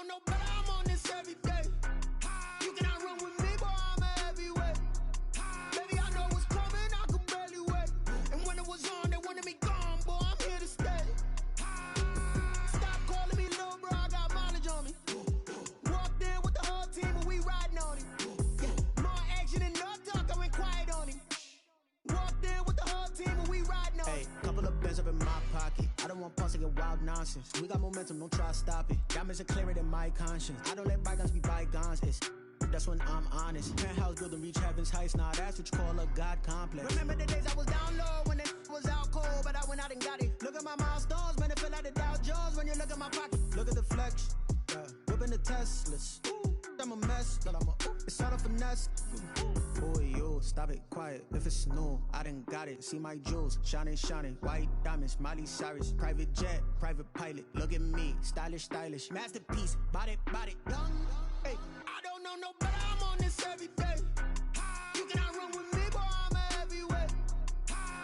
know no better, I'm on this every day. You cannot run with me, boy, I'm a heavyweight. Baby, I know what's coming, I could barely wait. And when it was on, they wanted me gone, boy, I'm here to stay. Stop calling me little bro, I got mileage on me. Walked in with the whole team and we riding on him. Yeah. More action and no talk, I went quiet on him. Walked in with the whole team and we riding on him. Hey, couple of bands up in my pocket. I don't want pulse to get wild nonsense. We got momentum, don't try to stop it. Diamonds are clearer than my conscience. I don't let bygones be bygones. That's when I'm honest. Penthouse building, reach heaven's heights. Nah, that's what you call a God complex. Remember the days I was down low when it was out cold, but I went out and got it. Look at my milestones, man, it feel like the Dow Jones when you look at my pocket. Look at the flex, yeah. Whipping the Teslas. Ooh, I'm a mess, but it's all a finesse. Boy, you stop it, quiet. If it's new, I done got it. See my jewels, shining, shining. White diamonds, Miley Cyrus. Private jet, private pilot. Look at me, stylish, stylish. Masterpiece, body, young. Hey, I don't know no better, I'm on this every day. You cannot run with me, boy, I'm a heavyweight.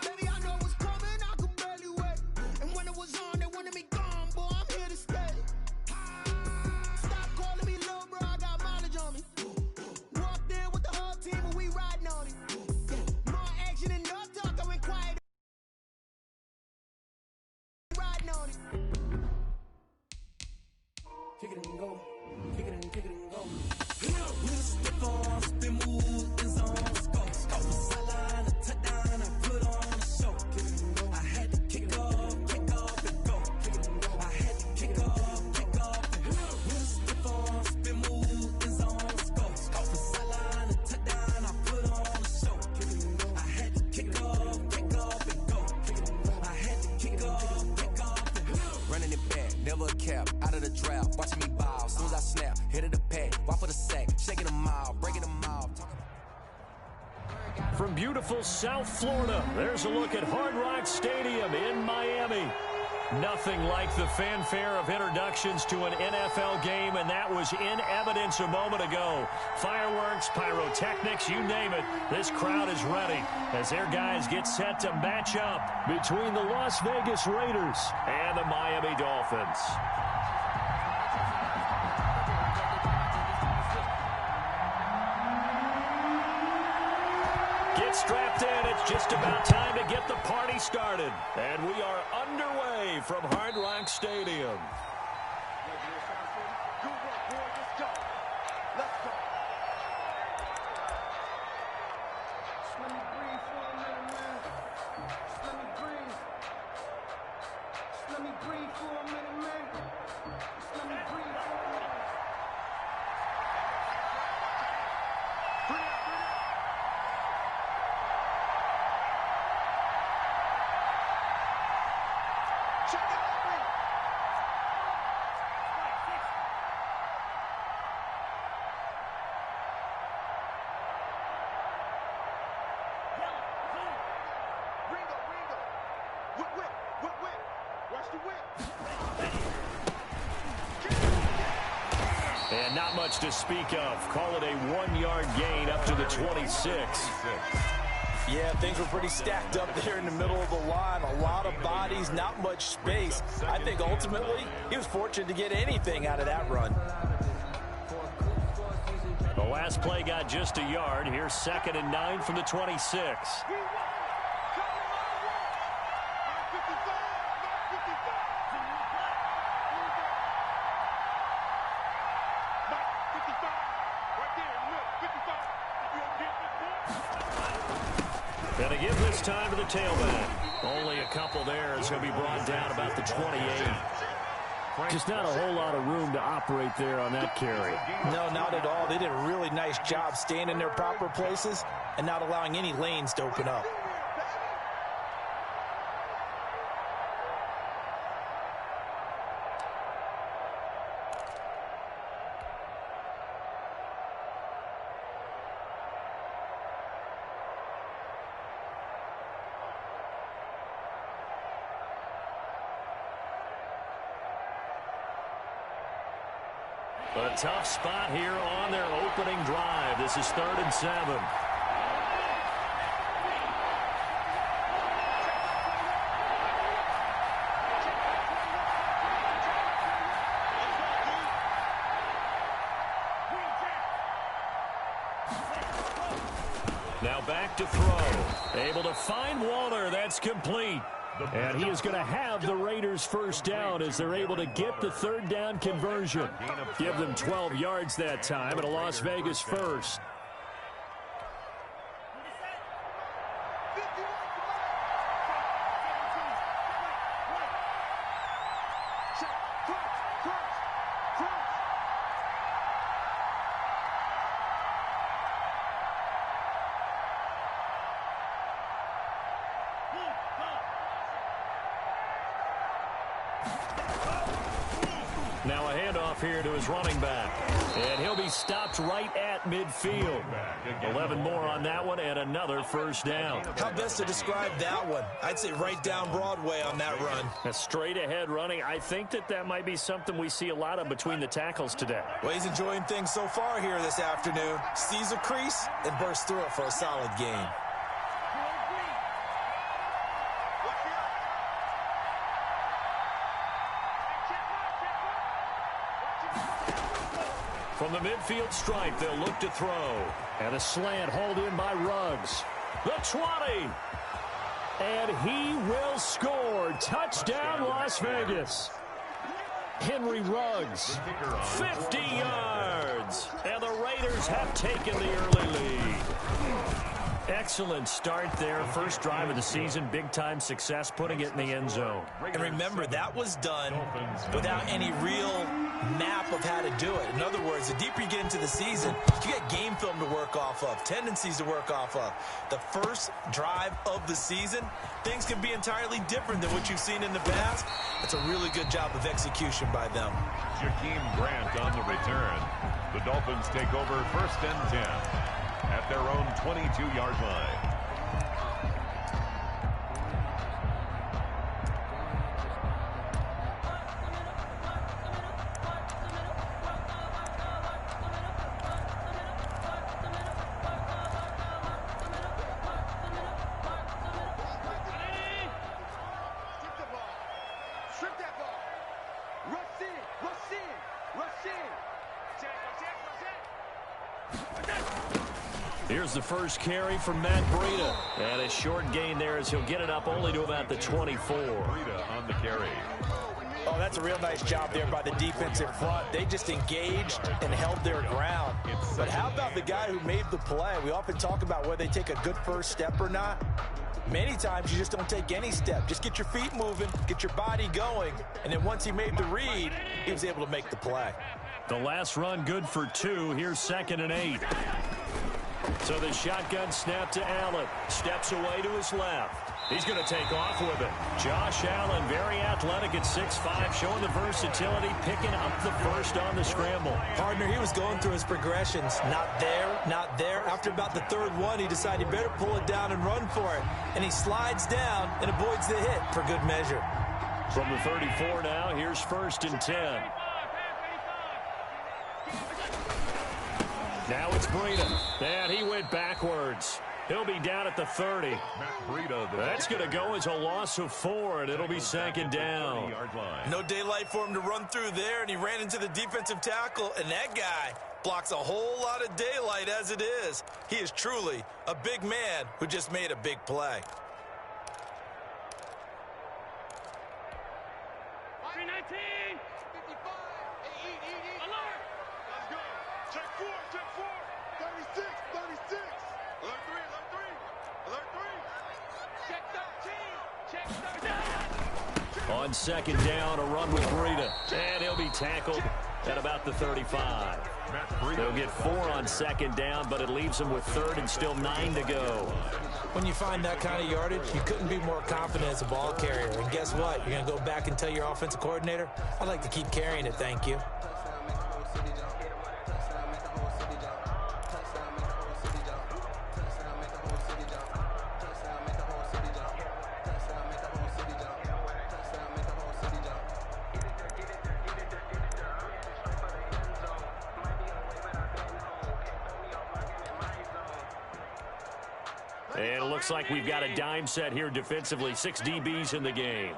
Baby, I know what's coming, I could barely wait. And when it was on, they wanted me gone, boy, I'm here to stay. Stop calling me little bro, I got mileage on me. Walked in with the whole team and we riding on him. Yeah. More action and no talk, I went quiet. Riding on him. Kick it and go. Kick it and kick it and go. With a stiff on, spin move, in zone, let's go. Go for sideline, a touchdown, I put on a show. I had to kick off and go. I had to kick off and go. With a stiff on, spin move, in zone, let's go. Go for sideline, a touchdown, I put on a show. I had to kick off and go. I had to kick off and go. Running it back, never a cap, out of the draft, watching me bow. Soon as I snap, hit of the pack, walk for the sack, shaking them out, breaking them out. From beautiful South Florida, there's a look at Hard Rock Stadium in Miami. Nothing like the fanfare of introductions to an NFL game, and that was in evidence a moment ago. Fireworks, pyrotechnics, you name it. This crowd is ready as their guys get set to match up between the Las Vegas Raiders and the Miami Dolphins. Get strapped in. It's just about time to get the party started. And we are underway from Hard Rock Stadium. And not much to speak of. Call it a 1-yard gain up to the 26. Yeah, things were pretty stacked up there in the middle of the line. A lot of bodies, not much space. I think ultimately he was fortunate to get anything out of that run. The last play got just a yard. Here's 2nd and 9 from the 26. Going to give this time to the tailback. Only a couple there. It's going to be brought down about the 28. Just not a whole lot of room to operate there on that carry. No, not at all. They did a really nice job staying in their proper places and not allowing any lanes to open up. A tough spot here on their opening drive. This is 3rd and 7. Now back to throw. Able to find Waller. That's complete. And he is going to have the Raiders first down as they're able to get the third down conversion. Give them 12 yards that time and a Las Vegas first. Now a handoff here to his running back. And he'll be stopped right at midfield. 11 more on that one and another first down. How best to describe that one? I'd say right down Broadway on that run. A straight ahead running. I think that might be something we see a lot of between the tackles today. Well, he's enjoying things so far here this afternoon. Sees a crease and bursts through it for a solid gain. From the midfield stripe, they'll look to throw. And a slant hauled in by Ruggs. The 20. And he will score. Touchdown, Las Vegas. Henry Ruggs, 50 yards. And the Raiders have taken the early lead. Excellent start there. First drive of the season. Big-time success, putting it in the end zone. And remember, that was done without any real map of how to do it. In other words, the deeper you get into the season, you get game film to work off of, tendencies to work off of. The first drive of the season, things can be entirely different than what you've seen in the past. It's a really good job of execution by them. Jakeem Grant on the return. The Dolphins take over 1st and 10 at their own 22-yard line. Here's the first carry from Matt Breida. And a short gain there as he'll get it up only to about the 24. Breida on the carry. Oh, that's a real nice job there by the defensive front. They just engaged and held their ground. But how about the guy who made the play? We often talk about whether they take a good first step or not. Many times you just don't take any step. Just get your feet moving, get your body going. And then once he made the read, he was able to make the play. The last run good for 2. Here's 2nd and 8. So the shotgun snap to Allen. Steps away to his left. He's going to take off with it. Josh Allen, very athletic at 6'5", showing the versatility, picking up the first on the scramble. Partner, he was going through his progressions. Not there, not there. After about the 3rd one, he decided he better pull it down and run for it. And he slides down and avoids the hit for good measure. From the 34 now, here's 1st and 10. Now it's Breida. And he went backwards. He'll be down at the 30. Matt Breida, That's going to go as a loss of 4, and it'll be 2nd down. No daylight for him to run through there, and he ran into the defensive tackle, and that guy blocks a whole lot of daylight as it is. He is truly a big man who just made a big play. 319. 55. Alert. Let's go. Check 4. 36. Alert 3. Check 13. On 2nd down, a run with Breida. And he'll be tackled at about the 35. They'll get 4 on 2nd down, but it leaves them with 3rd and still 9 to go. When you find that kind of yardage, you couldn't be more confident as a ball carrier. And guess what? You're going to go back and tell your offensive coordinator, I'd like to keep carrying it, thank you. And it looks like we've got a dime set here defensively. 6 DBs in the game.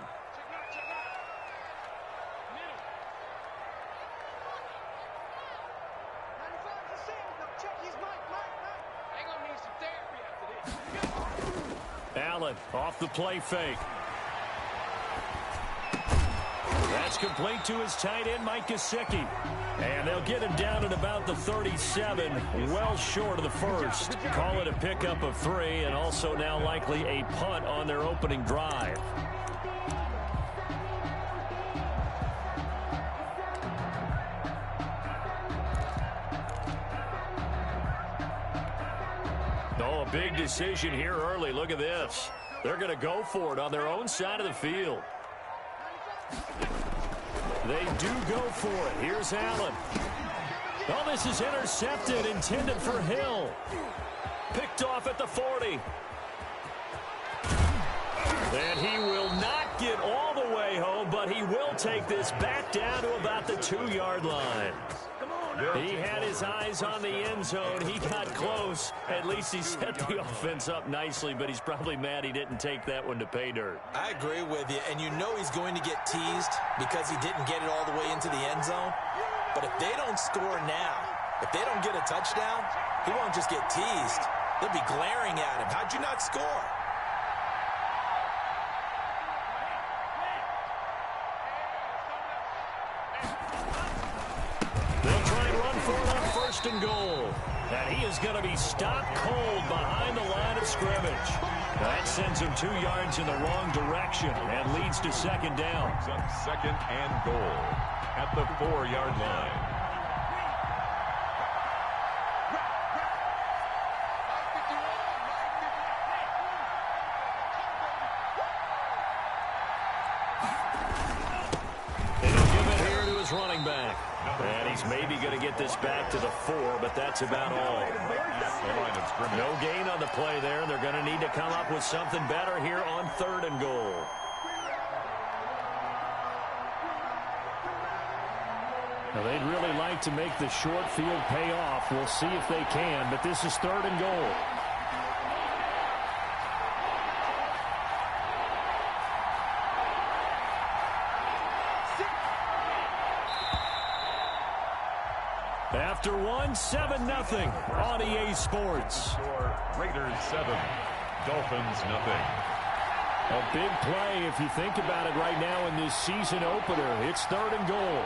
Allen off the play fake. That's complete to his tight end, Mike Gesicki. And they'll get him down at about the 37, well short of the first. Call it a pickup of 3, and also now likely a punt on their opening drive. Oh, a big decision here early. Look at this. They're going to go for it on their own side of the field. They do go for it. Here's Allen. Oh, this is intercepted, intended for Hill. Picked off at the 40. And he will not get all the way home, but he will take this back down to about the 2-yard line. He had his eyes on the end zone. He got close. At least he set the offense up nicely, but he's probably mad he didn't take that one to pay dirt. I agree with you, and you know he's going to get teased because he didn't get it all the way into the end zone. But if they don't score now, if they don't get a touchdown, he won't just get teased. They'll be glaring at him. How'd you not score? First and goal. And he is going to be stopped cold behind the line of scrimmage. That sends him 2 yards in the wrong direction and leads to second down. Second and goal at the 4-yard line. And he'll give it here to his running back. And he's maybe going to get this back to the 4, but that's about all. No gain on the play there. They're going to need to come up with something better here on 3rd and goal. Now, they'd really like to make the short field pay off. We'll see if they can, but this is 3rd and goal. After 7-0 on EA Sports. Raiders 7, Dolphins 0. A big play if you think about it right now in this season opener. It's 3rd and goal.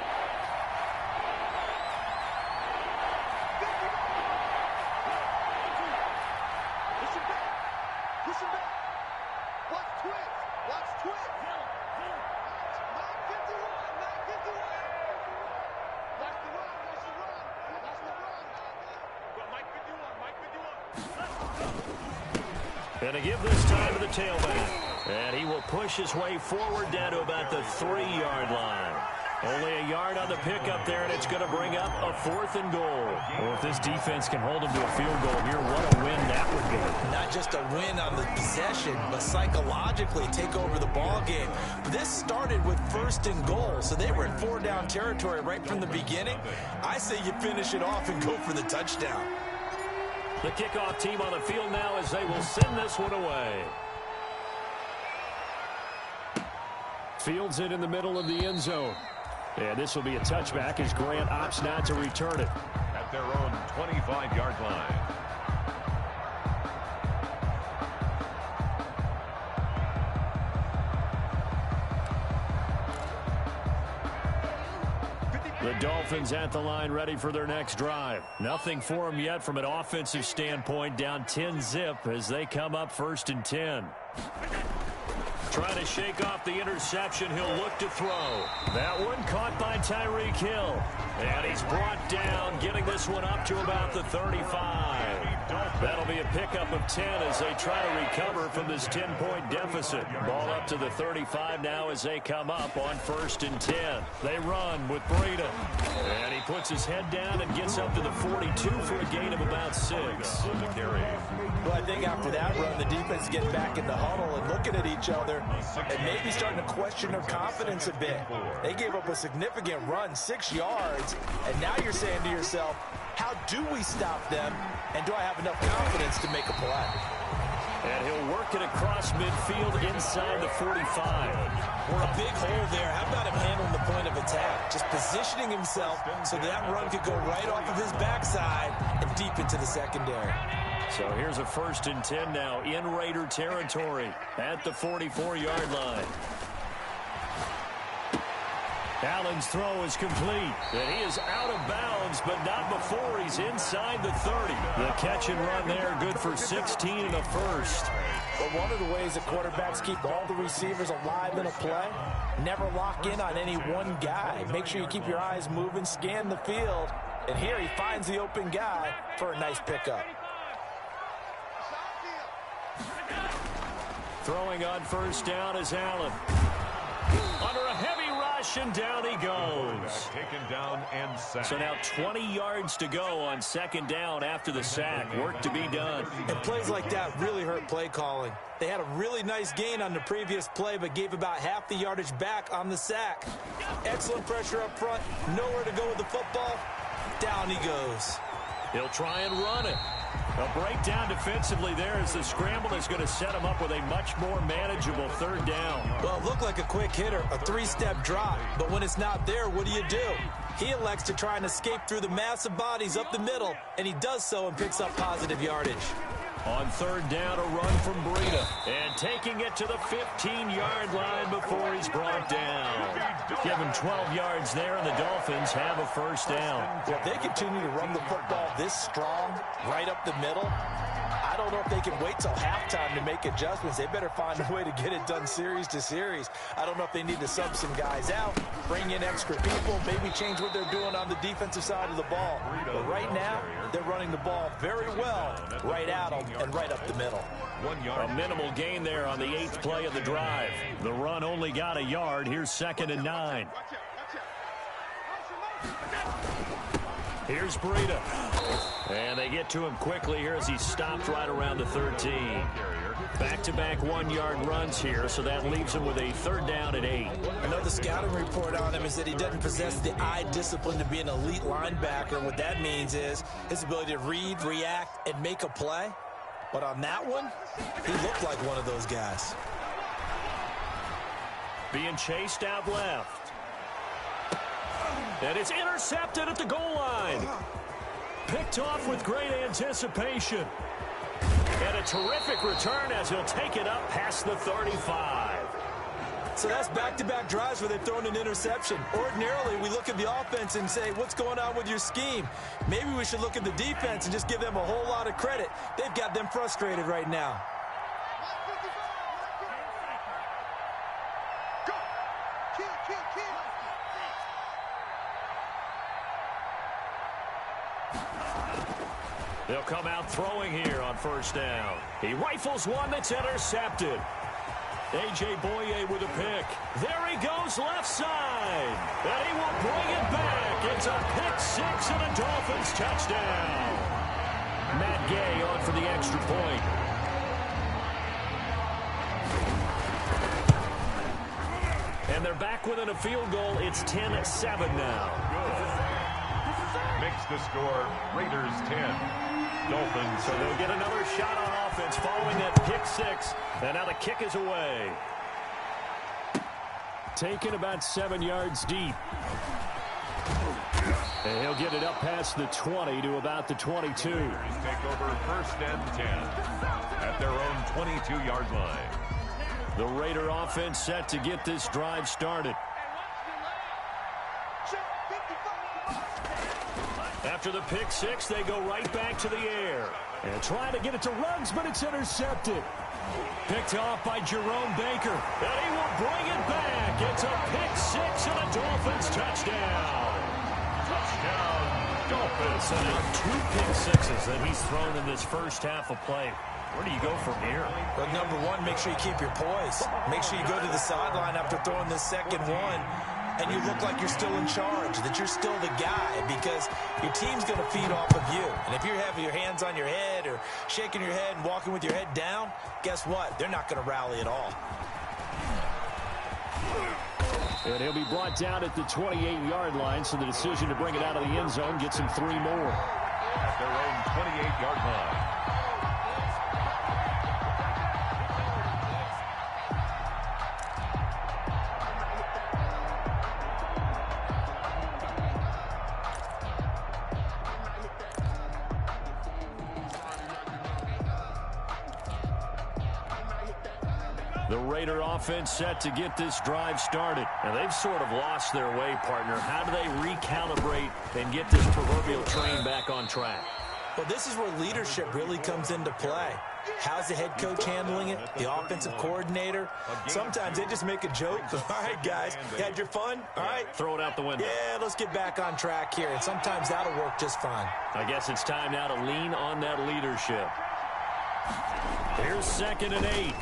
And to give this time to the tailback. And he will push his way forward down to about the 3-yard line. Only a yard on the pickup there, and it's going to bring up a 4th and goal. Well, if this defense can hold him to a field goal here, what a win that would be. Not just a win on the possession, but psychologically take over the ball game. This started with 1st and goal, so they were in 4-down territory right from the beginning. I say you finish it off and go for the touchdown. The kickoff team on the field now as they will send this one away. Fields it in the middle of the end zone. And this will be a touchback as Grant opts not to return it. At their own 25-yard line. The Dolphins at the line ready for their next drive. Nothing for them yet from an offensive standpoint. Down 10-zip as they come up 1st and 10. Trying to shake off the interception. He'll look to throw. That one caught by Tyreek Hill. And he's brought down, getting this one up to about the 35. That'll be a pickup of 10 as they try to recover from this 10-point deficit. Ball up to the 35 now as they come up on 1st and 10. They run with Breida. And he puts his head down and gets up to the 42 for a gain of about 6. Well, I think after that run, the defense getting back in the huddle and looking at each other and maybe starting to question their confidence a bit. They gave up a significant run, 6 yards, and now you're saying to yourself, how do we stop them, and do I have enough confidence to make a play? And he'll work it across midfield inside the 45. A big hole there. How about him handling the point of attack? Just positioning himself so that run could go right off of his backside and deep into the secondary. So here's a 1st and 10 now in Raider territory at the 44-yard line. Allen's throw is complete. And he is out of bounds, but not before he's inside the 30. The catch and run there, good for 16 and a first. But one of the ways that quarterbacks keep all the receivers alive in a play, never lock in on any one guy. Make sure you keep your eyes moving, scan the field. And here he finds the open guy for a nice pickup. Throwing on 1st down is Allen. Under a heavy rush, and down he goes. Taken down and sacked. So now 20 yards to go on 2nd down after the sack. Work to be done. And plays like that really hurt play calling. They had a really nice gain on the previous play, but gave about half the yardage back on the sack. Excellent pressure up front. Nowhere to go with the football. Down he goes. He'll try and run it. A breakdown defensively there as the scramble is going to set him up with a much more manageable 3rd down. Well, it looked like a quick hitter, a 3-step drop. But when it's not there, what do? He elects to try and escape through the massive bodies up the middle, and he does so and picks up positive yardage. On 3rd down, a run from Breida. And taking it to the 15-yard line before he's brought down. Give him 12 yards there, and the Dolphins have a 1st down. Well, if they continue to run the football this strong, right up the middle, I don't know if they can wait till halftime to make adjustments. They better find a way to get it done series to series. I don't know if they need to sub some guys out, bring in extra people, maybe change what they're doing on the defensive side of the ball. But right now, they're running the ball very well, right at them and right up the middle. A minimal gain there on the 8th play of the drive. The run only got a yard. Here's 2nd and 9. Here's Breida. And they get to him quickly here as he stopped right around the 13. Back-to-back 1-yard runs here, so that leaves him with a 3rd down at 8. Another scouting report on him is that he doesn't possess the eye discipline to be an elite linebacker. And what that means is his ability to read, react, and make a play. But on that one, he looked like one of those guys. Being chased out left. And it's intercepted at the goal line. Picked off with great anticipation. And a terrific return as he'll take it up past the 35. So that's back-to-back drives where they've thrown an interception. Ordinarily, we look at the offense and say, what's going on with your scheme? Maybe we should look at the defense and just give them a whole lot of credit. They've got them frustrated right now. They'll come out throwing here on 1st down. He rifles one that's intercepted. A.J. Boye with a pick. There he goes left side. And he will bring it back. It's a pick 6 and a Dolphins touchdown. Matt Gay on for the extra point. And they're back within a field goal. It's 10-7 now. Makes the score Raiders 10. Dolphins. So they'll get another shot on offense following that pick 6. And now the kick is away. Taken about 7 yards deep. And he'll get it up past the 20 to about the 22. Take over 1st and 10 at their own 22-yard line. The Raider offense set to get this drive started. After the pick 6, they go right back to the air. And trying to get it to Ruggs, but it's intercepted. Picked off by Jerome Baker. And he will bring it back. It's a pick 6 and a Dolphins touchdown. Touchdown, Dolphins. So now 2 pick 6s that he's thrown in this first half of play. Where do you go from here? Well, number one, make sure you keep your poise. Make sure you go to the sideline after throwing this second one, and you look like you're still in charge, that you're still the guy, because your team's going to feed off of you. And if you're having your hands on your head or shaking your head and walking with your head down, guess what? They're not going to rally at all. And he'll be brought down at the 28-yard line, so the decision to bring it out of the end zone gets him 3 more. At their own 28-yard line. The Raider offense set to get this drive started. And they've sort of lost their way, partner. How do they recalibrate and get this proverbial train back on track? Well, this is where leadership really comes into play. How's the head coach handling it? The offensive coordinator? Sometimes they just make a joke. All right, guys, you had your fun? All right. Throw it out the window. Yeah, let's get back on track here. And sometimes that'll work just fine. I guess it's time now to lean on that leadership. Here's 2nd and 8.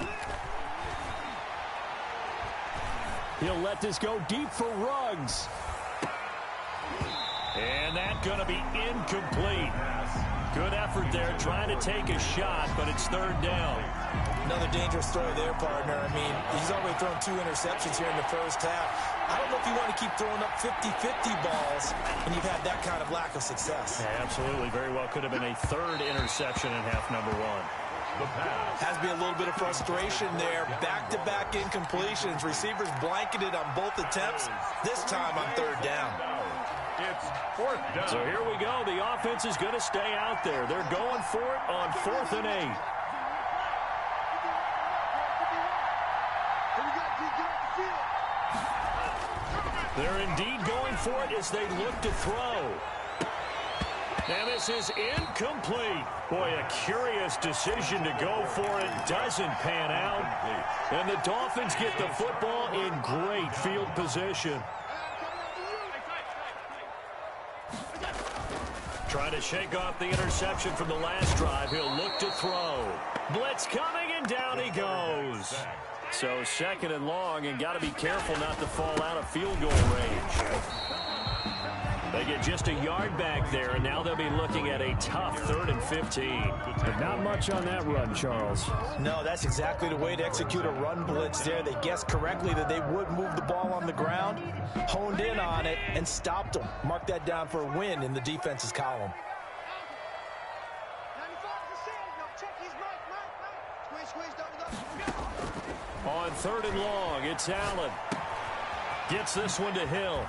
He'll let this go deep for Ruggs. And that's going to be incomplete. Good effort there, trying to take a shot, but it's 3rd down. Another dangerous throw there, partner. I mean, he's already thrown 2 interceptions here in the first half. I don't know if you want to keep throwing up 50-50 balls when you've had that kind of lack of success. Yeah, absolutely. Very well could have been a 3rd interception in half number 1. Has to be a little bit of frustration there. Back-to-back incompletions. Receivers blanketed on both attempts. This time on 3rd down. It's 4th down. So here we go. The offense is going to stay out there. They're going for it on 4th and 8. They're indeed going for it as they look to throw. And this is incomplete. Boy, a curious decision to go for it. Doesn't pan out. And the Dolphins get the football in great field position. Trying to shake off the interception from the last drive. He'll look to throw. Blitz coming, and down he goes. So 2nd and long, and got to be careful not to fall out of field goal range. They get just a yard back there, and now they'll be looking at a tough 3rd and 15. But not much on that run, Charles. No, that's exactly the way to execute a run blitz there. They guessed correctly that they would move the ball on the ground, honed in on it, and stopped them. Mark that down for a win in the defense's column. On 3rd and long, it's Allen. Gets this one to Hill.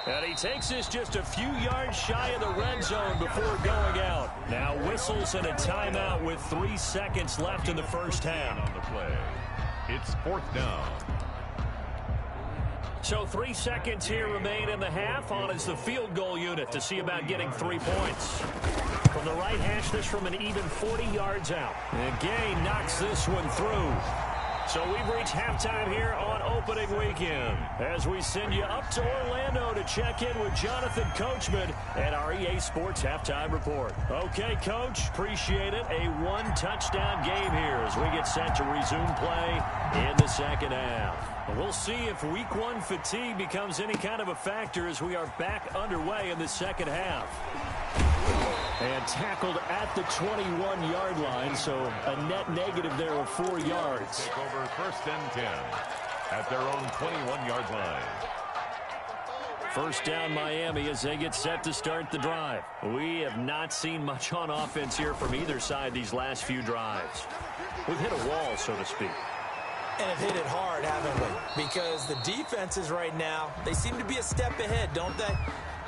And he takes this just a few yards shy of the red zone before going out. Now whistles and a timeout with 3 seconds left in the first half. On the play, it's 4th down. So 3 seconds here remain in the half. On is the field goal unit to see about getting 3 points. From the right hash, this from an even 40 yards out. And Gay knocks this one through. So we've reached halftime here on opening weekend as we send you up to Orlando to check in with Jonathan Coachman at our EA Sports Halftime Report. Okay, Coach, appreciate it. A 1-touchdown game here as we get set to resume play in the second half. We'll see if week 1 fatigue becomes any kind of a factor as we are back underway in the second half. And tackled at the 21-yard line, so a net negative there of 4 yards. Take over 1st and 10 at their own 21-yard line. First down Miami as they get set to start the drive. We have not seen much on offense here from either side these last few drives. We've hit a wall, so to speak. And have hit it hard, haven't we? Because the defenses right now, they seem to be a step ahead, don't they?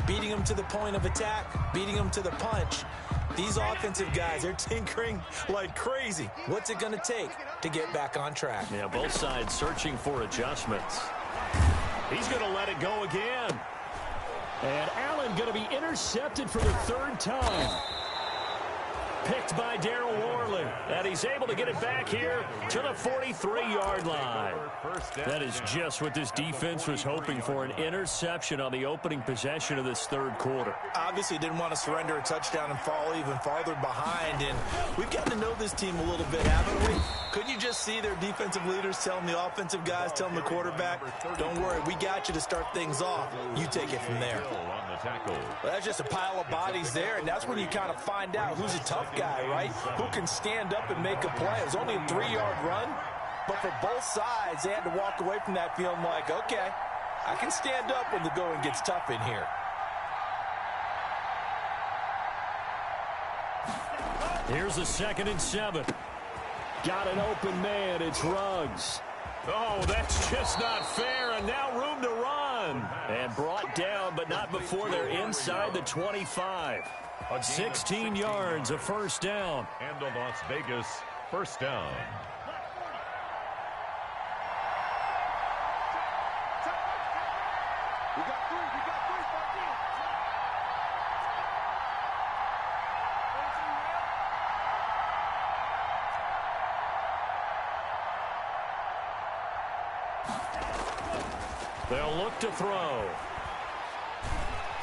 Beating them to the point of attack, beating them to the punch. These offensive guys, they're tinkering like crazy. What's it going to take to get back on track? Yeah, both sides searching for adjustments. He's going to let it go again. And Allen going to be intercepted for the 3rd time. Picked by Darryl Worley. And he's able to get it back here to the 43-yard line. That is just what this defense was hoping for, an interception on the opening possession of this 3rd quarter. Obviously didn't want to surrender a touchdown and fall even farther behind. And we've gotten to know this team a little bit, haven't we? Couldn't you just see their defensive leaders telling the offensive guys, telling the quarterback, don't worry, we got you to start things off. You take it from there. Well, that's just a pile of bodies there, and that's when you kind of find out who's a tough guy, right? Who can stand up and make a play. It was only a 3-yard run, but for both sides, they had to walk away from that feeling like, okay, I can stand up when the going gets tough in here. Here's a 2nd and 7. Got an open man. It's Ruggs. Oh, that's just not fair, and now room to run. And brought down, but not before they're inside the 25. 16 yards, a first down. And a Las Vegas first down. They'll look to throw.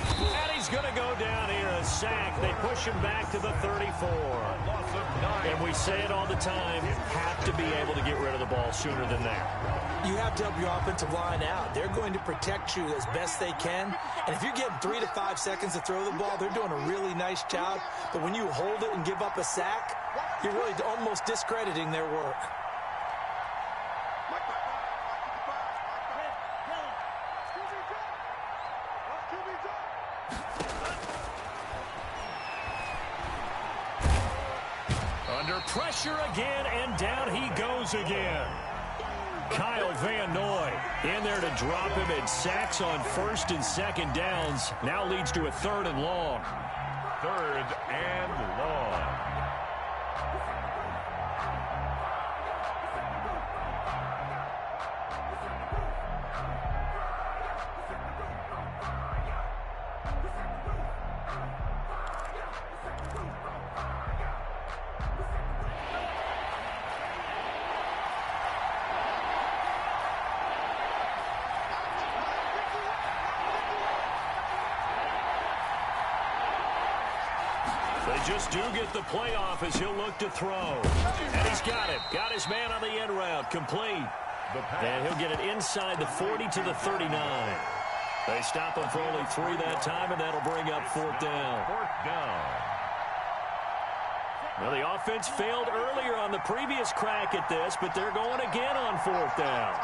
And he's going to go down here, a sack. They push him back to the 34. And we say it all the time, have to be able to get rid of the ball sooner than that. You have to help your offensive line out. They're going to protect you as best they can. And if you're getting 3 to 5 seconds to throw the ball, they're doing a really nice job. But when you hold it and give up a sack, you're really almost discrediting their work. Under pressure again, and down he goes again. Kyle Van Noy in there to drop him, and sacks on 1st and 2nd downs. Now leads to a 3rd and long. 3rd and long. They just do get the playoff as he'll look to throw. And he's got it. Got his man on the end route. Complete. And he'll get it inside the 40 to the 39. They stop him for only 3 that time, and that'll bring up 4th down. 4th down. Well, the offense failed earlier on the previous crack at this, but they're going again on 4th down.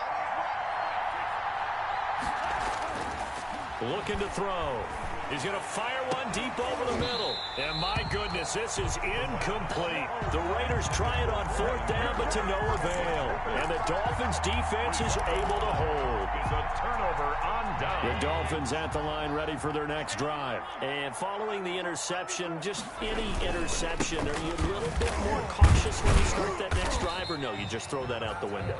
Looking to throw. He's going to fire one deep over the middle. And my goodness, this is incomplete. The Raiders try it on 4th down, but to no avail. And the Dolphins defense is able to hold. It's a turnover on down. The Dolphins at the line ready for their next drive. And following the interception, just any interception, are you a little bit more cautious when you start that next drive, or no, you just throw that out the window?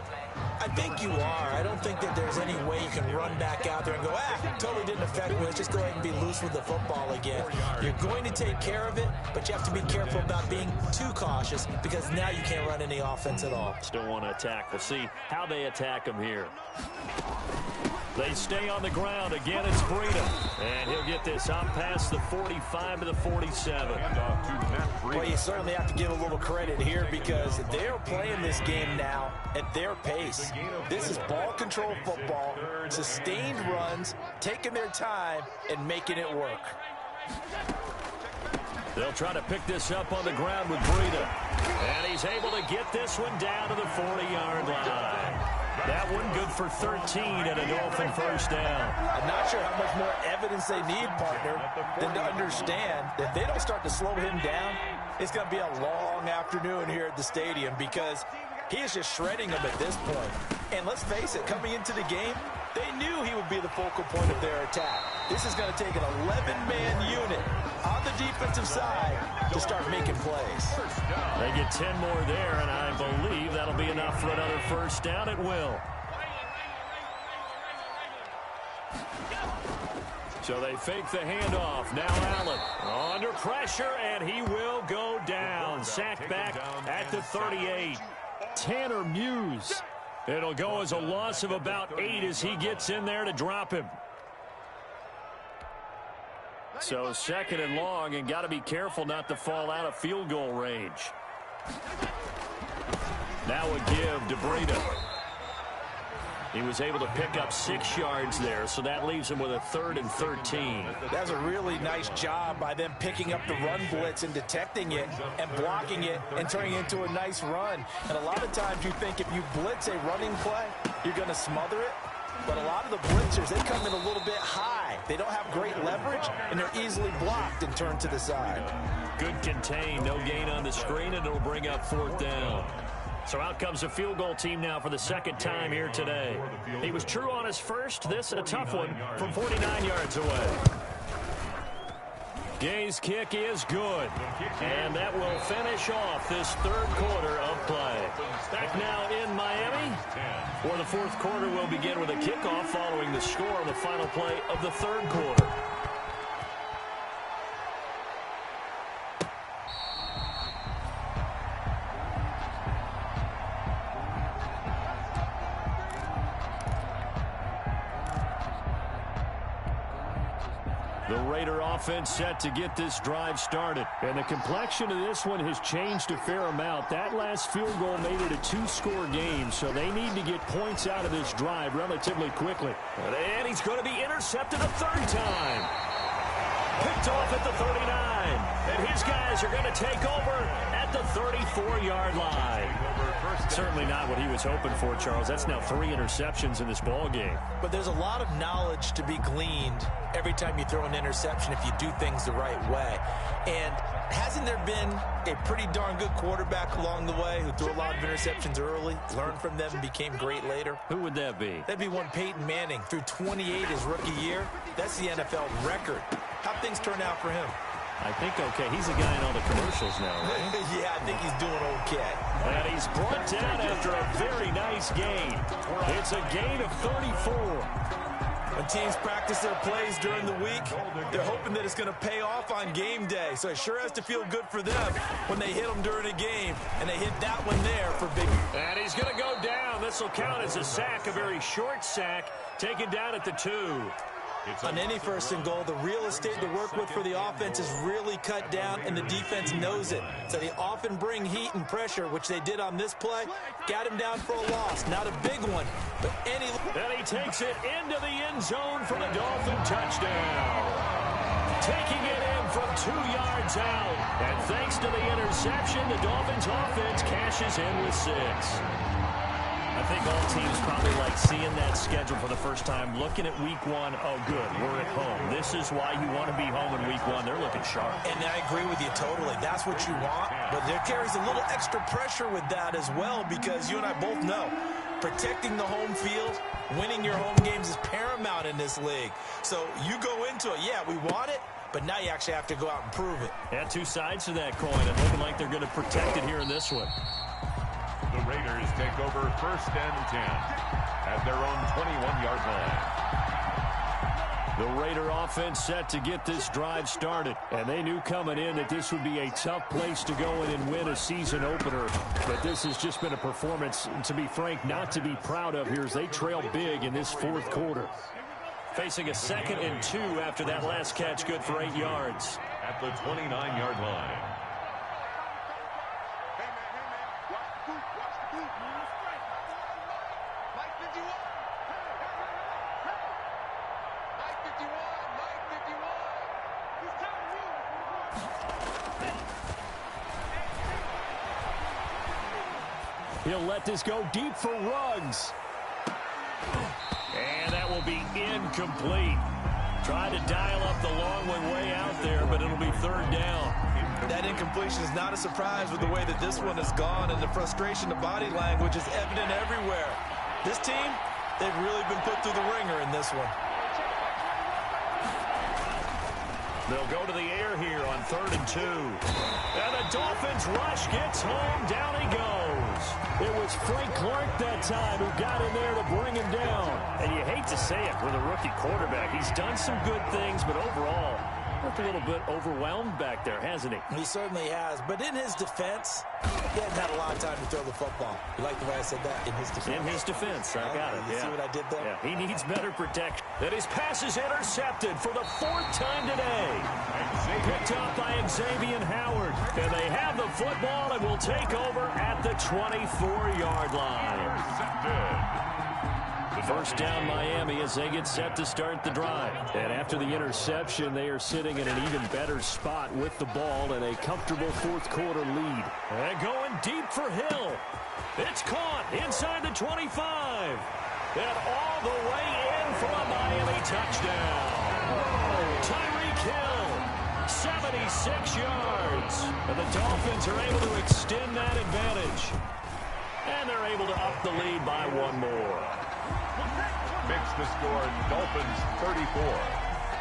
I think you are. I don't think that there's any way you can run back out there and go, totally didn't affect me. Let's just go ahead and be loose with the football again. You're going to take care of it, but you have to be careful about being too cautious because now you can't run any offense at all. Still want to attack. We'll see how they attack him here. They stay on the ground. Again, it's Breida. And he'll get this up past the 45 to the 47. Well, you certainly have to give a little credit here because they're playing this game now at their pace. This is ball control football, sustained runs, taking their time, and making it work. They'll try to pick this up on the ground with Breida. And he's able to get this one down to the 40-yard line. That one good for 13 and a Dolphin 1st down. I'm not sure how much more evidence they need, partner, than to understand that if they don't start to slow him down, it's going to be a long afternoon here at the stadium because he is just shredding them at this point. And let's face it, coming into the game, they knew he would be the focal point of their attack. This is going to take an 11-man unit on the defensive side to start making plays. They get 10 more there, and I believe that'll be enough for another 1st down. It will. So they fake the handoff. Now Allen under pressure, and he will go down. Sacked back at the 38. Tanner Muse. It'll go as a loss of about 8 as he gets in there to drop him. So 2nd and long, and got to be careful not to fall out of field goal range. Now a give to Breida. He was able to pick up 6 yards there, so that leaves him with a 3rd and 13. That's a really nice job by them picking up the run blitz and detecting it and blocking it and turning it into a nice run. And a lot of times you think if you blitz a running play, you're going to smother it. But a lot of the blitzers, they come in a little bit high. They don't have great leverage, and they're easily blocked and turned to the side. Good contain, no gain on the screen, and it'll bring up 4th down. So out comes a field goal team now for the 2nd time here today. He was true on his first. This a tough one from 49 yards away. Gay's kick is good. And that will finish off this 3rd quarter of play. Back now in Miami, where the 4th quarter will begin with a kickoff following the score on the final play of the 3rd quarter. Raider offense set to get this drive started. And the complexion of this one has changed a fair amount. That last field goal made it a two-score game, so they need to get points out of this drive relatively quickly. And he's going to be intercepted a third time. Picked off at the 39. And his guys are going to take over at the 34-yard line. Certainly not what he was hoping for, Charles. That's now 3 interceptions in this ball game. But there's a lot of knowledge to be gleaned every time you throw an interception if you do things the right way. And hasn't there been a pretty darn good quarterback along the way who threw a lot of interceptions early, learned from them, and became great later? Who would that be? That'd be one Peyton Manning. Threw 28 his rookie year. That's the NFL record. How'd things turn out for him? I think okay. He's a guy in all the commercials now, right? Yeah, I think he's doing okay. And he's brought down after a very nice gain. It's a gain of 34. When teams practice their plays during the week, they're hoping that it's going to pay off on game day. So it sure has to feel good for them when they hit them during a game. And they hit that one there for big. And he's going to go down. This will count as a sack, a very short sack, taken down at the 2. On any first and goal, the real estate to work with for the offense is really cut down, and the defense knows it. So they often bring heat and pressure, which they did on this play. Got him down for a loss. Not a big one, but any. And he takes it into the end zone for the Dolphin touchdown. Taking it in from 2 yards out. And thanks to the interception, the Dolphins offense cashes in with 6. I think all teams probably like seeing that schedule for the first time, looking at week 1. Oh, good, we're at home. This is why you want to be home in week 1. They're looking sharp. And I agree with you totally. That's what you want. But there carries a little extra pressure with that as well, because you and I both know protecting the home field, winning your home games is paramount in this league. So you go into it, yeah, we want it, but now you actually have to go out and prove it. Yeah, 2 sides to that coin, and looking like they're going to protect it here in this one. The Raiders take over 1st and 10 at their own 21-yard line. The Raider offense set to get this drive started. And they knew coming in that this would be a tough place to go in and win a season opener. But this has just been a performance, to be frank, not to be proud of here as they trail big in this 4th quarter. Facing a 2nd and 2 after that last catch, good for 8 yards. At the 29-yard line. He'll let this go deep for Ruggs. And that will be incomplete. Tried to dial up the long one way out there, but it'll be 3rd down. That incompletion is not a surprise with the way that this one has gone, and the frustration, the body language is evident everywhere. This team, they've really been put through the ringer in this one. They'll go to the air here on 3rd and 2. And the Dolphins rush gets home. Down he goes. It was Frank Clark that time who got in there to bring him down. And you hate to say it with a rookie quarterback. He's done some good things, but overall, looked a little bit overwhelmed back there, hasn't he? He certainly has. But in his defense, he hasn't had a lot of time to throw the football. You like the way I said that? In his defense. In his defense. I got it. You see what I did there? Yeah, he needs better protection. And his pass is intercepted for the 4th time today. Picked up by Xavier Howard. And they have the football and will take over at the 24-yard line. First down Miami as they get set to start the drive. And after the interception, they are sitting in an even better spot with the ball and a comfortable 4th quarter lead. And going deep for Hill. It's caught inside the 25. And all the way in for a Miami touchdown. Tyreek Hill, 76 yards. And the Dolphins are able to extend that advantage. And they're able to up the lead by 1 more. Makes the score Dolphins 34,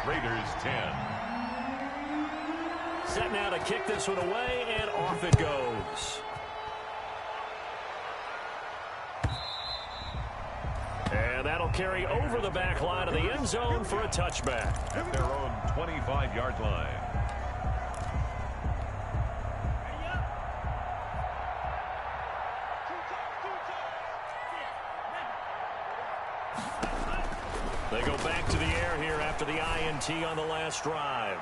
Raiders 10. Set now to kick this one away, and off it goes. And that'll carry over the back line of the end zone for a touchback. At their own 25-yard line. They go back to the air here after the INT on the last drive.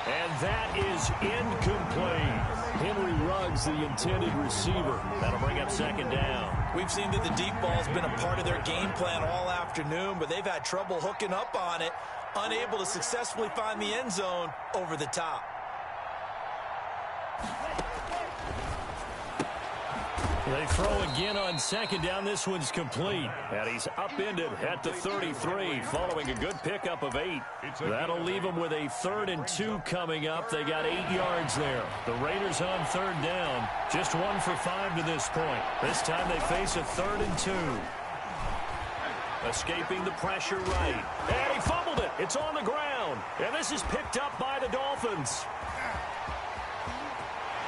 And that is incomplete. Henry Ruggs, the intended receiver. That'll bring up second down. We've seen that the deep ball's been a part of their game plan all afternoon, but they've had trouble hooking up on it, unable to successfully find the end zone over the top. They throw again on second down. This one's complete. And he's upended at the 33 following a good pickup of 8. That'll leave them with a 3rd and 2 coming up. They got 8 yards there. The Raiders on 3rd down. Just 1 for 5 to this point. This time they face a 3rd and 2. Escaping the pressure right. And he fumbled it. It's on the ground. And this is picked up by the Dolphins.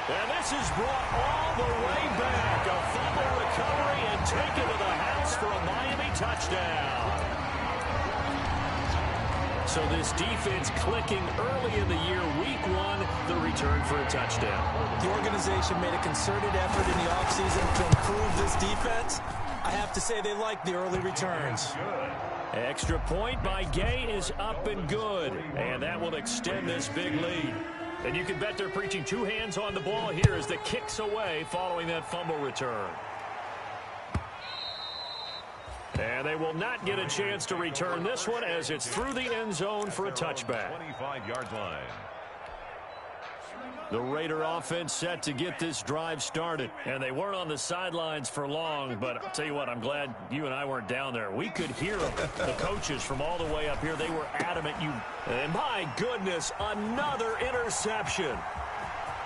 And this is brought all the way back. A fumble recovery and taken to the house for a Miami touchdown. So this defense clicking early in the year, week 1, the return for a touchdown. The organization made a concerted effort in the offseason to improve this defense. I have to say they like the early returns. Extra point by Gay is up and good. And that will extend this big lead. And you can bet they're preaching 2 hands on the ball here as the kick's away following that fumble return. And they will not get a chance to return this one as it's through the end zone for a touchback. 25-yard line. The Raider offense set to get this drive started. And they weren't on the sidelines for long, but I'll tell you what, I'm glad you and I weren't down there. We could hear them, the coaches from all the way up here. They were adamant. And my goodness, another interception.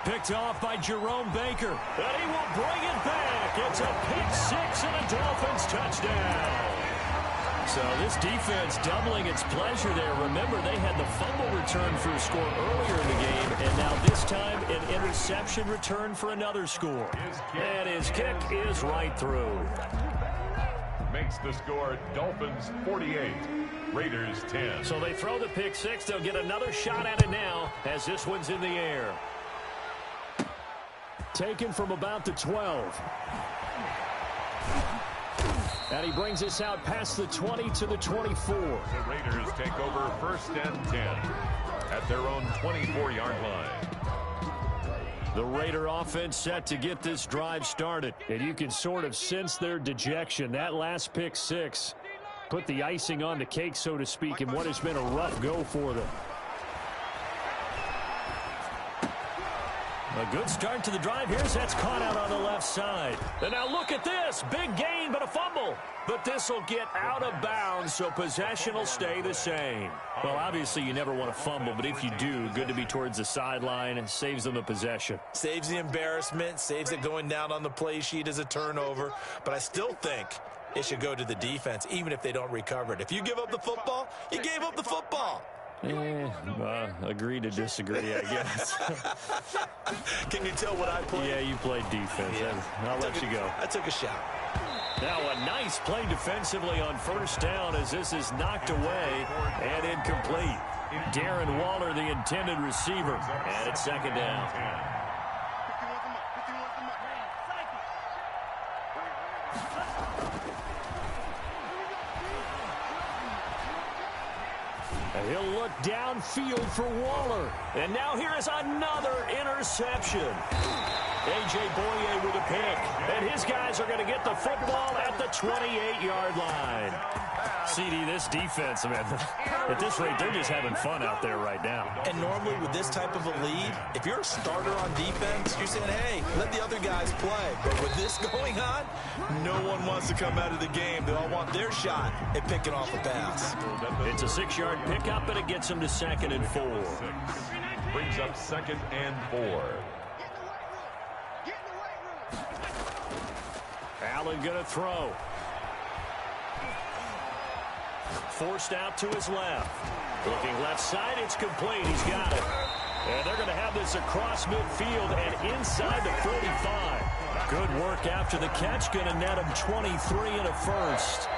Picked off by Jerome Baker. And he will bring it back. It's a pick 6 and a Dolphins touchdown. So this defense doubling its pleasure there. Remember, they had the fumble return for a score earlier in the game, and now this time an interception return for another score. And his kick is right through. Makes the score Dolphins 48, Raiders 10. So they throw the pick 6. They'll get another shot at it now as this one's in the air. Taken from about the 12. And he brings us out past the 20 to the 24. The Raiders take over 1st and 10 at their own 24-yard line. The Raider offense set to get this drive started. And you can sort of sense their dejection. That last pick 6 put the icing on the cake, so to speak, in what has been a rough go for them. A good start to the drive. Here's that's caught out on the left side. And now look at this. Big gain, but a fumble. But this will get out of bounds, so possession will stay the same. Well, obviously you never want to fumble, but if you do, good to be towards the sideline and saves them the possession. Saves the embarrassment, saves it going down on the play sheet as a turnover. But I still think it should go to the defense, even if they don't recover it. If you give up the football, you gave up the football. Agree to disagree, I guess. Can you tell what I played? Yeah, you played defense. Yeah. I'll let you go. I took a shot. Now a nice play defensively on 1st down as this is knocked away and incomplete. Darren Waller, the intended receiver, and it's 2nd down. And he'll look downfield for Waller. And now here is another interception. A.J. Boye with a pick. And his guys are going to get the football at the 28-yard line. CD, this defense, man, at this rate, they're just having fun out there right now. And normally with this type of a lead, if you're a starter on defense, you're saying, hey, let the other guys play. But with this going on, no one wants to come out of the game. They all want their shot at picking off a pass. It's a 6-yard pickup, and it gets them to 2nd and 4. Brings up 2nd and 4. Allen going to throw. Forced out to his left. Looking left side, it's complete. He's got it. And they're going to have this across midfield and inside the 45. Good work after the catch. Going to net him 23 and a first.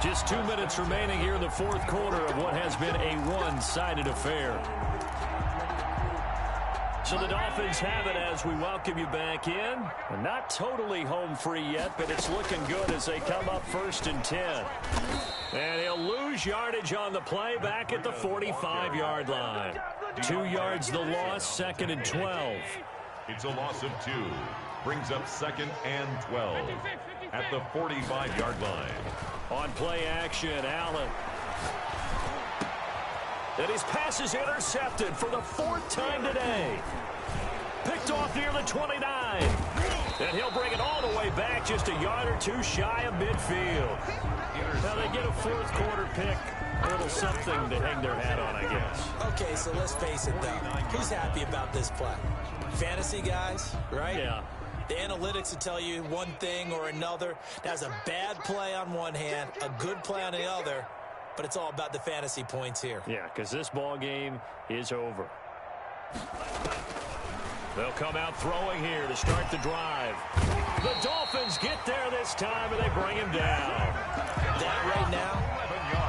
Just 2 minutes remaining here in the 4th quarter of what has been a one-sided affair. So the Dolphins have it as we welcome you back in. Not totally home free yet, but it's looking good as they come up 1st and 10. And he'll lose yardage on the play back at the 45-yard line. 2 yards the loss, 2nd and 12. It's a loss of 2. Brings up 2nd and 12 at the 45-yard line. On play action, Allen. And his pass is intercepted for the 4th time today. Picked off near the 29. And he'll bring it all the way back just a yard or 2 shy of midfield. Now they get a 4th quarter pick. A little something to hang their hat on, I guess. Okay, so let's face it, though. Who's happy about this play? Fantasy guys, right? Yeah. The analytics will tell you one thing or another. That's a bad play on one hand, a good play on the other, but it's all about the fantasy points here. Yeah, because this ball game is over. They'll come out throwing here to start the drive. The Dolphins get there this time, and they bring him down. That right now,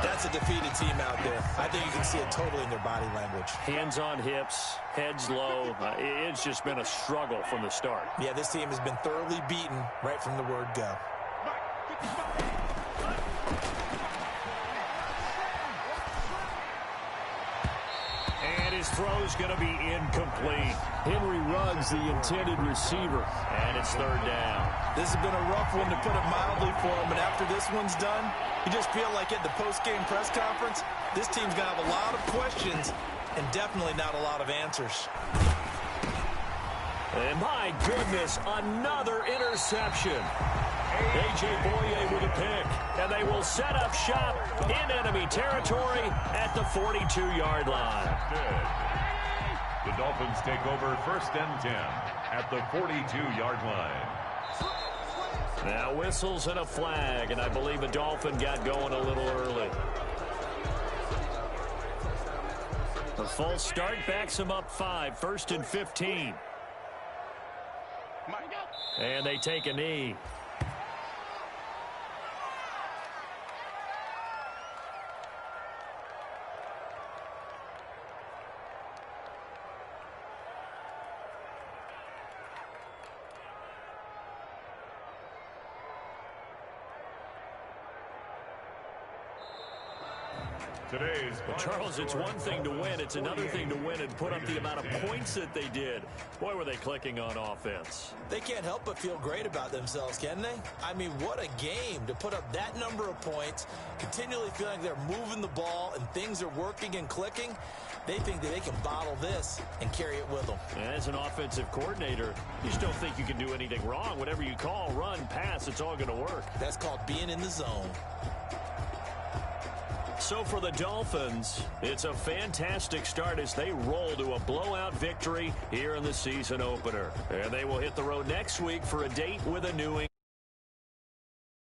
that's a defeated team out there. I think you can see it totally in their body language. Hands on hips, heads low. It's just been a struggle from the start. Yeah, this team has been thoroughly beaten right from the word go. And his throw's going to be incomplete. Henry Ruggs, the intended receiver. And it's 3rd down. This has been a rough one, to put it mildly, for him. But after this one's done, you just feel like at the post-game press conference, this team's going to have a lot of questions and definitely not a lot of answers. And my goodness, another interception. A.J. Boye with a pick. And they will set up shop in enemy territory at the 42-yard line. The Dolphins take over 1st and 10 at the 42-yard line. Now whistles and a flag, and I believe a Dolphin got going a little early. The false start backs him up 5, 1st and 15. And they take a knee. Well, Charles, it's one thing to win. It's another thing to win and put up the amount of points that they did. Boy, were they clicking on offense. They can't help but feel great about themselves, can they? I mean, what a game to put up that number of points, continually feeling they're moving the ball and things are working and clicking. They think that they can bottle this and carry it with them. As an offensive coordinator, you just don't think you can do anything wrong. Whatever you call, run, pass, it's all going to work. That's called being in the zone. So for the Dolphins, it's a fantastic start as they roll to a blowout victory here in the season opener. And they will hit the road next week for a date with a New England.